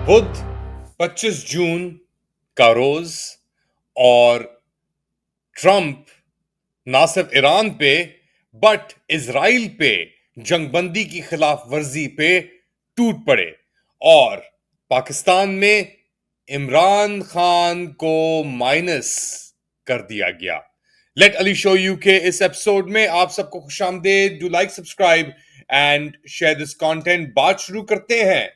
बुध 25 जून का रोज और ट्रंप ना सिर्फ ईरान पे बट इजराइल पे जंगबंदी की खिलाफ वर्जी पे टूट पड़े और पाकिस्तान में इमरान खान को माइनस कर दिया गया। लेट अली शो यू के इस एपिसोड में आप सबको खुशामदेद। Do like, subscribe and share this content. बात शुरू करते हैं।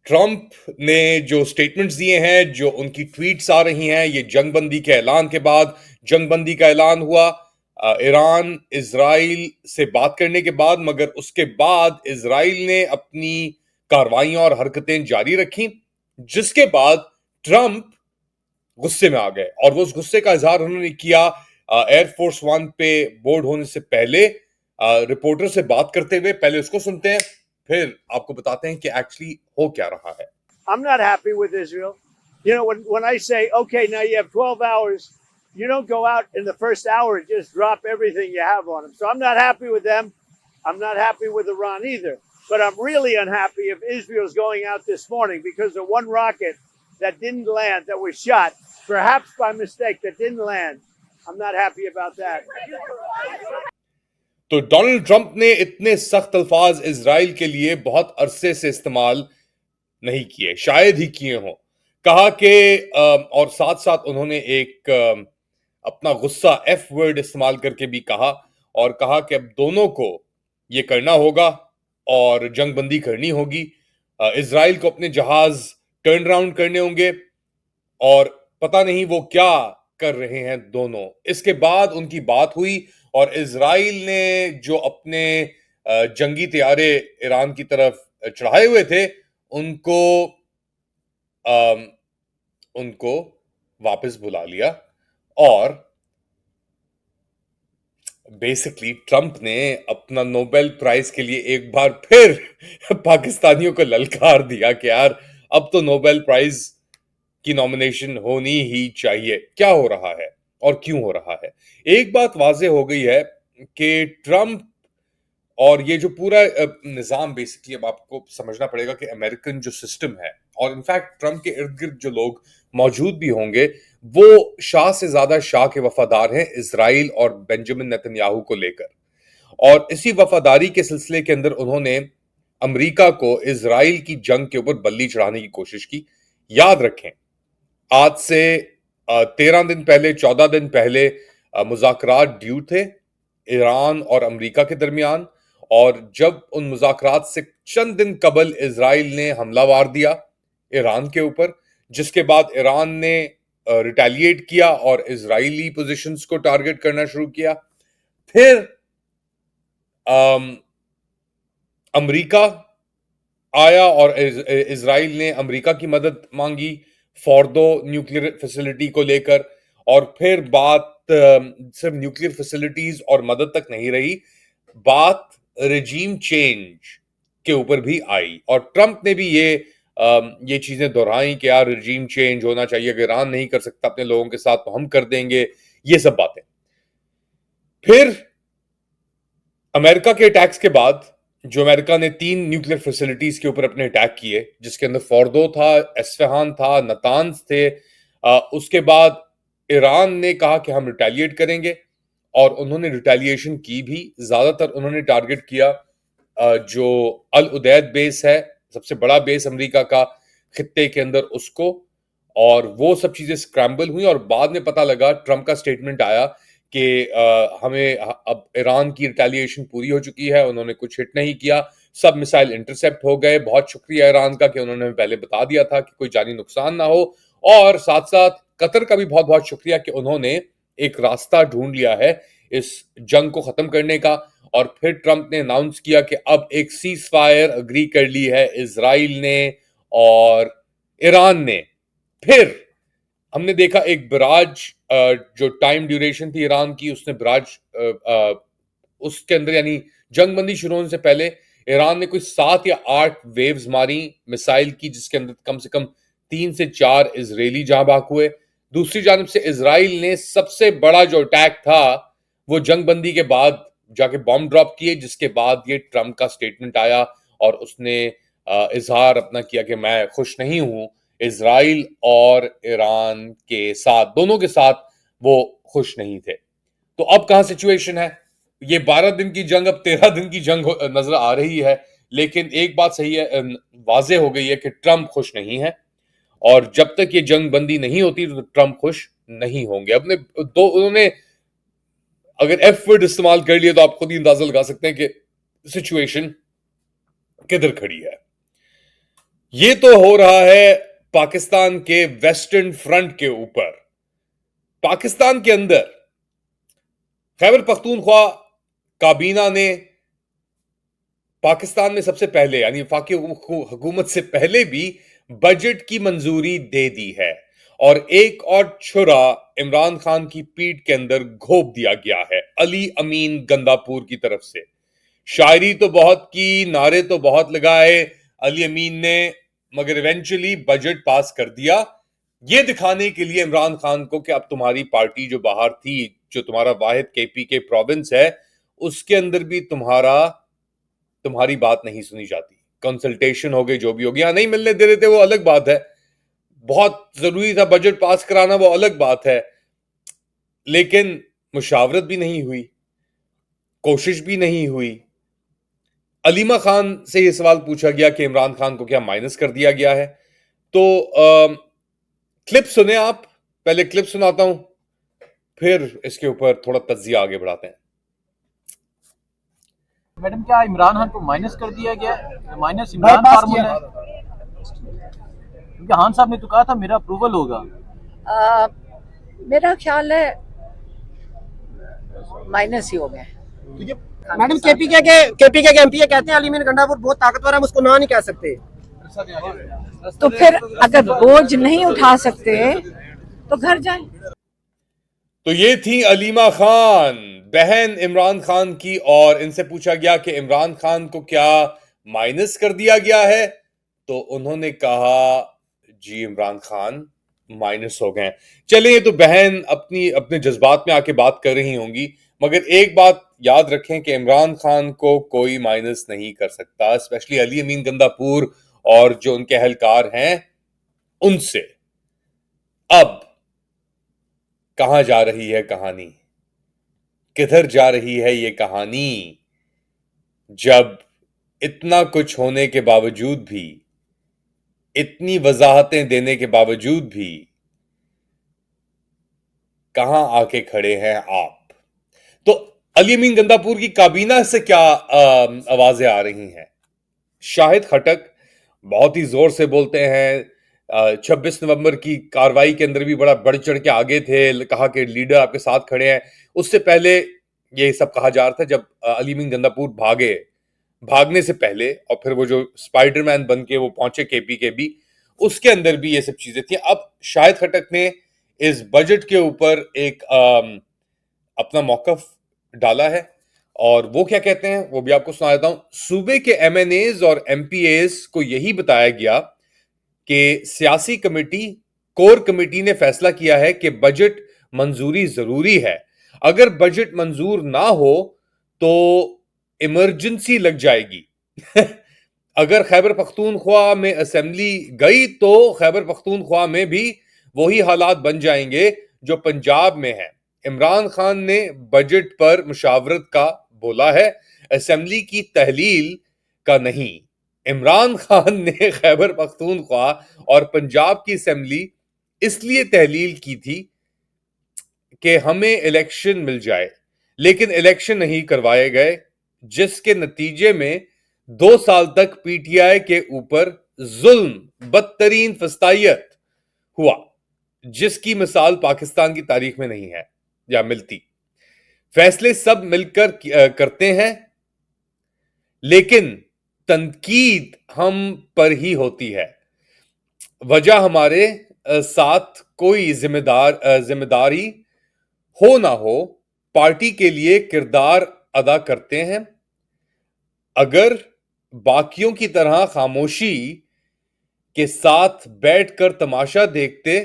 ट्रंप ने जो स्टेटमेंट्स दिए हैं, जो उनकी ट्वीट्स आ रही हैं, ये जंगबंदी के ऐलान के बाद, जंगबंदी का ऐलान हुआ ईरान इजराइल से बात करने के बाद, मगर उसके बाद इजराइल ने अपनी कार्रवाइयां और हरकतें जारी रखी, जिसके बाद ट्रंप गुस्से में आ गए और वो उस गुस्से का इजहार उन्होंने किया एयरफोर्स वन पे बोर्ड होने से पहले रिपोर्टर से बात करते हुए। पहले उसको सुनते हैं, फिर आपको बताते हैं कि एक्चुअली हो क्या रहा है। I'm not happy with Israel. You know, when I say, okay, now you have 12 hours, you don't go out in the first hour and just drop everything you have on them. So I'm not happy with them. I'm not happy with Iran either. But I'm really unhappy if Israel's going out this morning because of one rocket that didn't land, that was shot, perhaps by mistake, that didn't land. I'm not happy about that. तो Donald Trump ने इतने सख्त अल्फाज Israel के लिए बहुत अरसे से इस्तेमाल नहीं किए, शायद ही किए हों। कहा कि और साथ साथ उन्होंने एक अपना गुस्सा एफ वर्ड इस्तेमाल करके भी कहा और कहा कि अब दोनों को ये करना होगा और जंगबंदी करनी होगी। इजराइल को अपने जहाज टर्न राउंड करने होंगे और पता नहीं वो क्या कर रहे हैं दोनों। इसके बाद उनकी बात हुई और इजराइल ने जो अपने जंगी तैयारे ईरान की तरफ चढ़ाए हुए थे, उनको उनको वापस बुला लिया और बेसिकली ट्रंप ने अपना नोबेल प्राइज के लिए एक बार फिर पाकिस्तानियों को ललकार दिया कि यार अब तो नोबेल प्राइज की नॉमिनेशन होनी ही चाहिए। क्या हो रहा है और क्यों हो रहा है? एक बात वाज़ेह हो गई है कि ट्रंप और ये जो पूरा निज़ाम, बेसिकली अब आपको समझना पड़ेगा कि अमेरिकन जो सिस्टम है और इनफैक्ट ट्रंप के इर्द गिर्द जो लोग मौजूद भी होंगे, वो शाह से ज्यादा शाह के वफादार हैं इजराइल और बेंजामिन नेतन्याहू को लेकर। और इसी वफादारी के सिलसिले के अंदर उन्होंने अमेरिका को इजराइल की जंग के ऊपर बल्ली चढ़ाने की कोशिश की। याद रखें, आज से 13 दिन पहले, 14 दिन पहले मुज़ाकरात ड्यू थे ईरान और अमेरिका के दरमियान, और जब उन मुज़ाकरात से चंद दिन कबल इजराइल ने हमलावार दिया ईरान के ऊपर, जिसके बाद ईरान ने रिटेलिएट किया और इजरायली पोजीशंस को टारगेट करना शुरू किया। फिर अमेरिका आया और इजराइल ने अमेरिका की मदद मांगी फॉर्दो न्यूक्लियर फैसिलिटी को लेकर। और फिर बात सिर्फ न्यूक्लियर फैसिलिटीज और मदद तक नहीं रही, बात रेजीम चेंज के ऊपर भी आई और ट्रंप ने भी ये चीजें दोहराई कि यार रेजीम चेंज होना चाहिए, अगर ईरान नहीं कर सकता अपने लोगों के साथ तो हम कर देंगे, ये सब बातें। फिर अमेरिका के अटैक्स के बाद जो अमेरिका ने 3 न्यूक्लियर फैसिलिटीज के ऊपर अपने अटैक किए, जिसके अंदर फोर्दो था, एस्फहान था, नतान्स थे, उसके बाद ईरान ने कहा कि हम रिटेलिएट करेंगे और उन्होंने रिटेलिएशन की भी। ज्यादातर उन्होंने टारगेट किया जो अल उदैद बेस है, सबसे बड़ा बेस अमेरिका का खित्ते के अंदर, उसको। और वो सब चीजें स्क्रैम्बल हुई और बाद में पता लगा, ट्रंप का स्टेटमेंट आया कि हमें अब ईरान की रिटेलिएशन पूरी हो चुकी है, उन्होंने कुछ हिट नहीं किया, सब मिसाइल इंटरसेप्ट हो गए। बहुत शुक्रिया ईरान का कि उन्होंने पहले बता दिया था कि कोई जानी नुकसान ना हो। और साथ साथ कतर का भी बहुत बहुत शुक्रिया कि उन्होंने एक रास्ता ढूंढ लिया है इस जंग को खत्म करने का। और फिर ट्रंप ने अनाउंस किया कि अब एक सीज फायर अग्री कर ली है इजराइल ने और ईरान ने। फिर हमने देखा एक बराज, जो टाइम ड्यूरेशन थी ईरान की, उसने बराज उसके अंदर, यानी जंगबंदी शुरू होने से पहले ईरान ने कोई 7 या 8 वेव्स मारी मिसाइल की, जिसके अंदर कम से कम 3 से 4 इजरायली जहां बाक हुए। दूसरी जानब से इजराइल ने सबसे बड़ा जो अटैक था वो जंगबंदी के बाद जाके बॉम्ब ड्रॉप किए, जिसके बाद ये ट्रंप का स्टेटमेंट आया और उसने इजहार अपना किया कि मैं खुश नहीं हूं इजराइल और ईरान के साथ, दोनों के साथ वो खुश नहीं थे। तो अब कहां सिचुएशन है? ये 12 दिन की जंग अब 13 दिन की जंग नजर आ रही है। लेकिन एक बात सही है, वाजे हो गई है कि ट्रंप खुश नहीं है, और जब तक ये जंग बंदी नहीं होती तो ट्रंप खुश नहीं होंगे। अपने दो उन्होंने अगर एफ वर्ड इस्तेमाल कर लिया तो आप खुद ही अंदाजा लगा सकते हैं कि सिचुएशन किधर खड़ी है। ये तो हो रहा है पाकिस्तान के वेस्टर्न फ्रंट के ऊपर। पाकिस्तान के अंदर खैबर पख्तूनख्वा काबीना ने पाकिस्तान में सबसे पहले यानी वफाकी हुकूमत से पहले भी बजट की मंजूरी दे दी है, और एक और छुरा इमरान खान की पीठ के अंदर घोप दिया गया है अली अमीन गंदापुर की तरफ से। शायरी तो बहुत की, नारे तो बहुत लगाए अली अमीन ने, मगर इवेंचुअली बजट पास कर दिया, ये दिखाने के लिए इमरान खान को कि अब तुम्हारी पार्टी जो बाहर थी, जो तुम्हारा वाहिद केपीके प्रोविंस है, उसके अंदर भी तुम्हारी बात नहीं सुनी जाती। कंसल्टेशन हो गई, जो भी हो गया, नहीं मिलने दे रहे थे वो अलग बात है, बहुत जरूरी था बजट पास कराना वो अलग बात है, लेकिन मुशावरत भी नहीं हुई, कोशिश भी नहीं हुई। अलीमा खान से यह सवाल पूछा गया कि इमरान खान को क्या माइनस कर दिया गया है। तो क्लिप सुने आप, पहले क्लिप सुनाता हूं, फिर इसके ऊपर थोड़ा तज्जिया आगे बढ़ाते हैं। मैडम, क्या इमरान खान को माइनस कर दिया गया? माइनस इमरान फार्मूला है, क्योंकि खान साहब ने तो कहा था मेरा अप्रूवल होगा। मेरा ख्याल है माइनस ही हो गए। मैडम, केपीके के एमपी कहते हैं अली अमीन गंडापुर बहुत ताकतवर है, हम उसको ना नहीं कह सकते। तो फिर अगर बोझ नहीं उठा सकते तो घर जाएं। तो ये थी अलीमा खान, बहन इमरान खान की, और इनसे पूछा गया कि इमरान खान को क्या माइनस कर दिया गया है, तो उन्होंने कहा जी इमरान खान माइनस हो गए। चलिए, तो बहन अपने जज्बात में आके बात कर रही होंगी, मगर एक बात याद रखें कि इमरान खान को कोई माइनस नहीं कर सकता, स्पेशली अली अमीन गंदापुर और जो उनके अहलकार हैं उनसे। अब कहां जा रही है कहानी, किधर जा रही है ये कहानी, जब इतना कुछ होने के बावजूद भी, इतनी वजाहतें देने के बावजूद भी कहां आके खड़े हैं आप। तो अली अमीन गंदापुर की काबीना से क्या आवाजें आ रही हैं? शाहिद खटक बहुत ही जोर से बोलते हैं, 26 नवंबर की कार्रवाई के अंदर भी बड़ा बढ़ चढ़ के आगे थे, कहा कि लीडर आपके साथ खड़े हैं। उससे पहले ये सब कहा जा रहा था जब अली अमीन गंदापुर भागने से पहले, और फिर वो जो स्पाइडरमैन बन के वो पहुंचे केपी के भी, उसके अंदर भी ये सब चीजें थी। अब शाहिद खटक ने इस बजट के ऊपर एक अपना मौकफ डाला है, और वो क्या कहते हैं वो भी आपको सुना देता हूं। सूबे के एमएनएज और एमपीएज को यही बताया गया कि सियासी कमेटी, कोर कमेटी ने फैसला किया है कि बजट मंजूरी जरूरी है। अगर बजट मंजूर ना हो तो इमरजेंसी लग जाएगी। अगर खैबर पख्तूनख्वा में असेंबली गई तो खैबर पख्तूनख्वा में भी वही हालात बन जाएंगे जो पंजाब में है। इमरान खान ने बजट पर मुशावरत का बोला है, असेंबली की तहलील का नहीं। इमरान खान ने खैबर पख्तूनख्वा और पंजाब की असेंबली इसलिए तहलील की थी कि हमें इलेक्शन मिल जाए, लेकिन इलेक्शन नहीं करवाए गए, जिसके नतीजे में 2 साल तक पीटीआई के ऊपर जुल्म, बदतरीन फस्तायत हुआ, जिसकी मिसाल पाकिस्तान की तारीख में नहीं है या मिलती। फैसले सब मिलकर करते हैं, लेकिन तनकीद हम पर ही होती है। वजह हमारे साथ कोई जिम्मेदारी हो ना हो, पार्टी के लिए किरदार अदा करते हैं। अगर बाकियों की तरह खामोशी के साथ बैठकर तमाशा देखते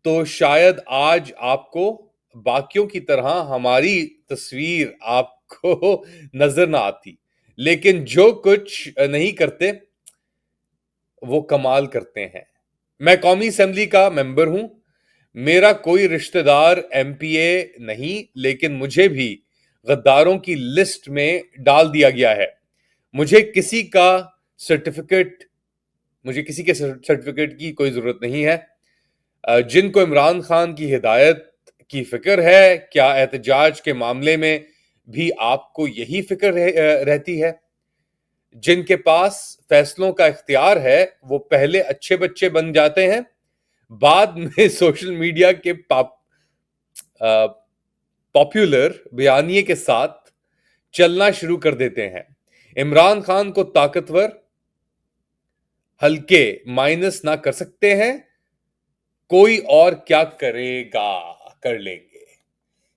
तो शायद आज आपको बाकियों की तरह हमारी तस्वीर आपको नजर ना आती। लेकिन जो कुछ नहीं करते, वो कमाल करते हैं। मैं कौमी असेंबली का मेंबर हूं, मेरा कोई रिश्तेदार एमपीए नहीं, लेकिन मुझे भी गद्दारों की लिस्ट में डाल दिया गया है। मुझे किसी के सर्टिफिकेट की कोई जरूरत नहीं है। जिनको इमरान खान की हिदायत की फिक्र है, क्या एहतजाज के मामले में भी आपको यही फिक्र रहती है? जिनके पास फैसलों का इख्तियार है वो पहले अच्छे बच्चे बन जाते हैं, बाद में सोशल मीडिया के पॉपुलर बयानिए के साथ चलना शुरू कर देते हैं। इमरान खान को ताकतवर हल्के माइनस ना कर सकते हैं, कोई और क्या करेगा, कर लेंगे।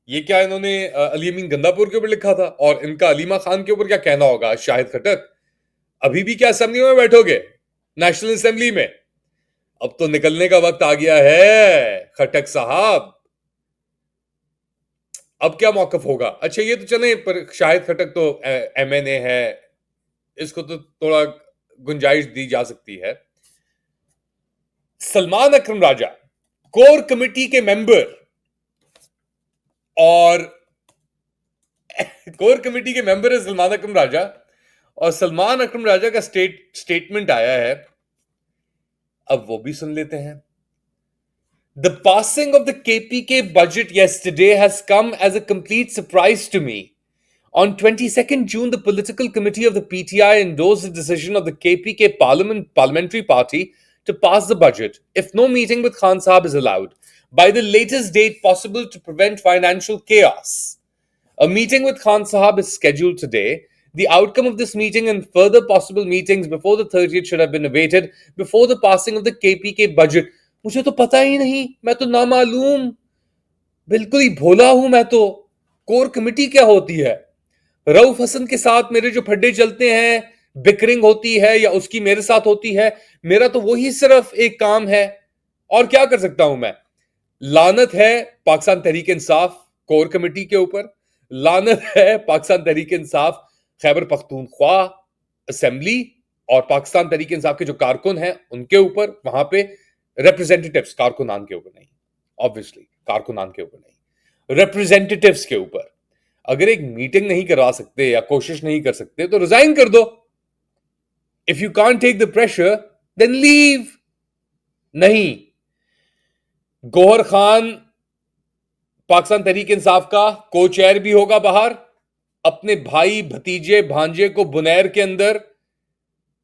ये क्या इन्होंने अली अमीन गंदापुर के ऊपर लिखा था? और इनका अलीमा खान के ऊपर क्या कहना होगा? शाहिद खटक, अभी भी क्या असेंबली में बैठोगे? नेशनल असेंबली में? अब तो निकलने का वक्त आ गया है खटक साहब। अब क्या मौकफ होगा? अच्छा ये तो चले, पर शाहिद खटक तो एमएनए है, इसको तो थोड़ा गुंजाइश दी जा सकती है। सलमान अकरम राजा कोर कमेटी के मेंबर और कोर कमेटी के मेंबर है सलमान अकरम राजा, और सलमान अकरम राजा का स्टेटमेंट आया है, अब वो भी सुन लेते हैं। The passing of the KPK budget yesterday has come as a complete surprise to me. On 22nd June, the political committee of the PTI endorsed the decision of the KPK parliamentary party to pass the budget if no meeting with Khan Sahab is allowed by the latest date possible to prevent financial chaos. A meeting with Khan Sahab is scheduled today. The outcome of this meeting and further possible meetings before the 30th should have been awaited before the passing of the KPK budget. मुझे तो पता ही नहीं, मैं तो नामालूम, बिल्कुल ही भोला हूं मैं तो। कोर कमेटी क्या होती है? रऊफ हसन के साथ मेरे जो फड्डे चलते हैं, बिकरिंग होती है या उसकी मेरे साथ होती है, मेरा तो वही सिर्फ एक काम है। और क्या कर सकता हूं मैं? लानत है पाकिस्तान तहरीक इंसाफ कोर कमेटी के ऊपर, लानत है पाकिस्तान तहरीक इंसाफ खैबर पख्तूनख्वा असेंबली और पाकिस्तान तहरीक इंसाफ के जो कारकुन हैं उनके ऊपर, वहां पे रिप्रेजेंटेटिव्स, कारकुनान के ऊपर नहीं, ऑब्वियसली कारकुनान के ऊपर नहीं, रिप्रेजेंटेटिव्स के ऊपर। अगर एक मीटिंग नहीं करवा सकते या कोशिश नहीं कर सकते तो रिजाइन कर दो। If you can't take the pressure then leave. नहीं, गौहर खान पाकिस्तान तहरीक इंसाफ का को चेयर भी होगा बाहर, अपने भाई भतीजे भांजे को बुनैर के अंदर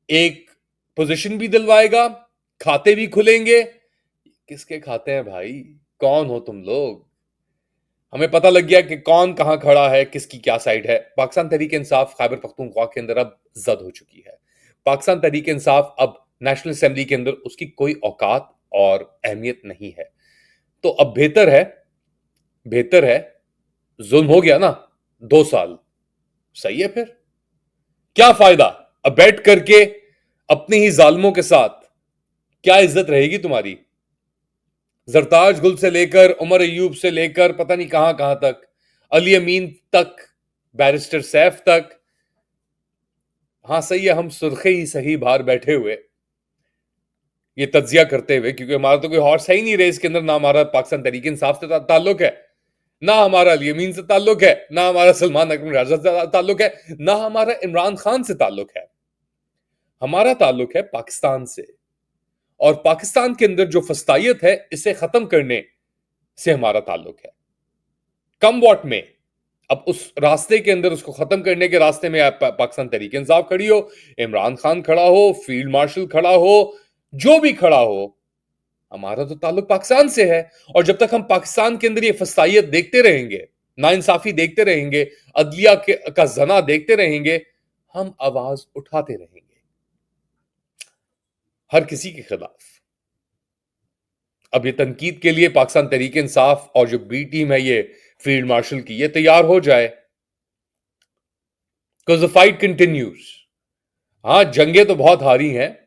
एक पोजीशन भी दिलवाएगा, खाते भी खुलेंगे। किसके खाते हैं भाई? कौन हो तुम लोग? हमें पता लग गया कि कौन कहां खड़ा है, किसकी क्या साइड है। पाकिस्तान तहरीक इंसाफ खैबर पख्तूनख्वा के अंदर अब जद हो चुकी है। पाकिस्तान तहरीक इंसाफ अब नेशनल असेंबली के अंदर उसकी कोई औकात और अहमियत नहीं है। तो अब बेहतर है, जुल्म हो गया ना 2 साल, सही है। फिर क्या फायदा अब बैठ करके अपने ही जालिमों के साथ? क्या इज्जत रहेगी तुम्हारी? जरताज गुल से लेकर उमर अयूब से लेकर पता नहीं कहां कहां तक, अली अमीन तक, बैरिस्टर सैफ तक। हां सही है, हम सुर्खे ही सही बाहर बैठे हुए ये तज्जिया करते हुए, क्योंकि हमारा तो कोई हॉर्स है ही नहीं रेस के अंदर। ना हमारा पाकिस्तान तहरीक इंसाफ से ताल्लुक है, ना हमारा अली अमीन से ताल्लुक है, ना हमारा सलमान अकरम राजा से ताल्लुक है, ना हमारा इमरान खान से ताल्लुक है। हमारा ताल्लुक है पाकिस्तान से, और पाकिस्तान के अंदर जो फस्तायत है इसे खत्म करने से हमारा ताल्लुक है। कम वॉट में अब उस रास्ते के अंदर, उसको खत्म करने के रास्ते में पाकिस्तान तहरीक इंसाफ खड़ी हो, इमरान खान खड़ा हो, फील्ड मार्शल खड़ा हो, जो भी खड़ा हो, हमारा तो ताल्लुक पाकिस्तान से है। और जब तक हम पाकिस्तान के अंदर ये फस्तायत देखते रहेंगे, नाइंसाफी देखते रहेंगे, अदलिया का जना देखते रहेंगे, हम आवाज उठाते रहेंगे हर किसी के खिलाफ। अब ये तनकीद के लिए पाकिस्तान तहरीक इंसाफ और जो बी टीम है ये फील्ड मार्शल की, ये तैयार हो जाए, बिकॉज द फाइट कंटिन्यूज। हां, जंगें तो बहुत हारी हैं,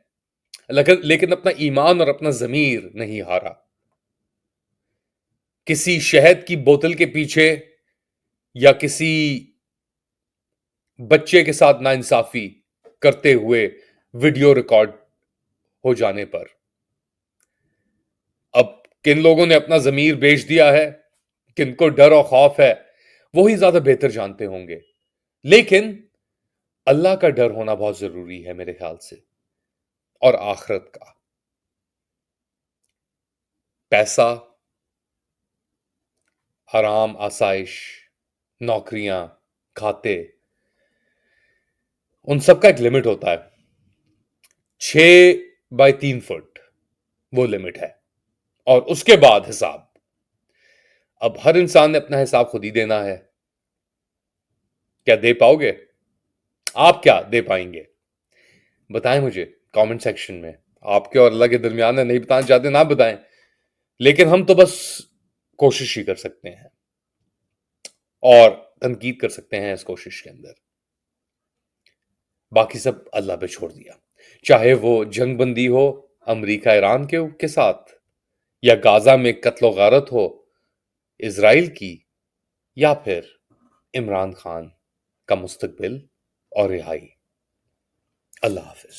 लेकिन अपना ईमान और अपना जमीर नहीं हारा। किसी शहद की बोतल के पीछे या किसी बच्चे के साथ नाइंसाफी करते हुए वीडियो रिकॉर्ड हो जाने पर अब किन लोगों ने अपना जमीर बेच दिया है, किनको डर और खौफ है, वो ही ज्यादा बेहतर जानते होंगे। लेकिन अल्लाह का डर होना बहुत जरूरी है मेरे ख्याल से, और आखिरत का। पैसा, आराम, आसाइश, नौकरियां, खाते, उन सब का एक लिमिट होता है। 6 बाय 3 फुट वो लिमिट है, और उसके बाद हिसाब। अब हर इंसान ने अपना हिसाब खुद ही देना है। क्या दे पाओगे? आप क्या दे पाएंगे? बताएं मुझे कमेंट सेक्शन में। आपके और अल्लाह के दरमियान है, नहीं बताना चाहते ना बताएं, लेकिन हम तो बस कोशिश ही कर सकते हैं और तनकीद कर सकते हैं इस कोशिश के अंदर। बाकी सब अल्लाह पे छोड़ दिया। चाहे वो जंग बंदी हो अमेरिका ईरान के साथ, या गाजा में कत्लो गारत हो इजराइल की, या फिर इमरान खान का मुस्तकबिल और रिहाई। अल्लाह हाफिज।